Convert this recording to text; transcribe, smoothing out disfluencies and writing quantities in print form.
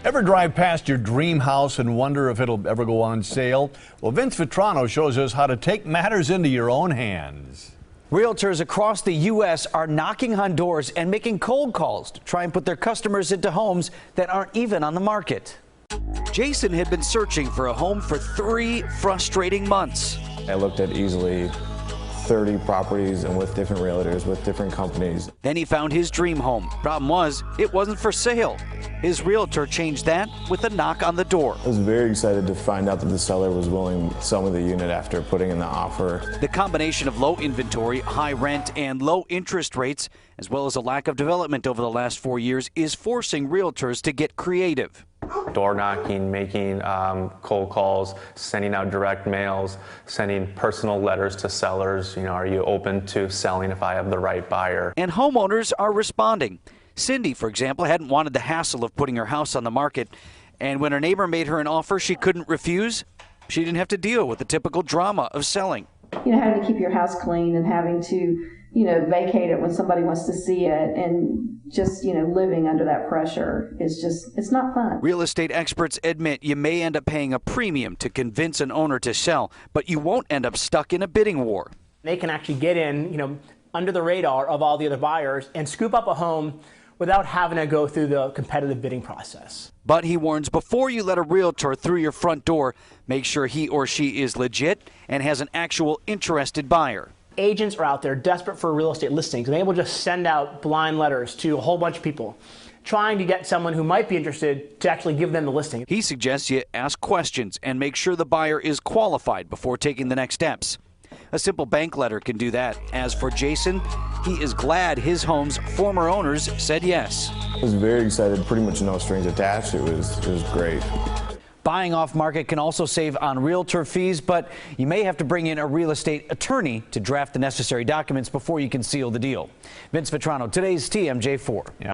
Ever drive past your dream house and wonder if it'll ever go on sale? Well, Vince Vitrano shows us how to take matters into your own hands. Realtors across the U.S. are knocking on doors and making cold calls to try and put their customers into homes that aren't even on the market. Jason had been searching for a home for 3 frustrating months. I looked at easily 30 properties and with different realtors, with different companies. Then he found his dream home. Problem was, it wasn't for sale. His realtor changed that with a knock on the door. I was very excited to find out that the seller was willing to sell me the unit after putting in the offer. The combination of low inventory, high rent, and low interest rates, as well as a lack of development over the last 4 years, is forcing realtors to get creative. Door knocking, making cold calls, sending out direct mails, sending personal letters to sellers. Are you open to selling if I have the right buyer? And homeowners are responding. Cindy, for example, hadn't wanted the hassle of putting her house on the market. And when her neighbor made her an offer she couldn't refuse, she didn't have to deal with the typical drama of selling. Having to keep your house clean and having to, vacate it when somebody wants to see it, and just, living under that pressure is it's not fun. Real estate experts admit you may end up paying a premium to convince an owner to sell, but you won't end up stuck in a bidding war. They can actually get in, under the radar of all the other buyers and scoop up a home without having to go through the competitive bidding process. But he warns, before you let a realtor through your front door, make sure he or she is legit and has an actual interested buyer. Agents are out there desperate for real estate listings, and they will just send out blind letters to a whole bunch of people, trying to get someone who might be interested to actually give them the listing. He suggests you ask questions and make sure the buyer is qualified before taking the next steps. A simple bank letter can do that. As for Jason, he is glad his home's former owners said yes. I was very excited, pretty much no strings attached. It was great. Buying off market can also save on realtor fees, but you may have to bring in a real estate attorney to draft the necessary documents before you can seal the deal. Vince Vitrano, today's TMJ4.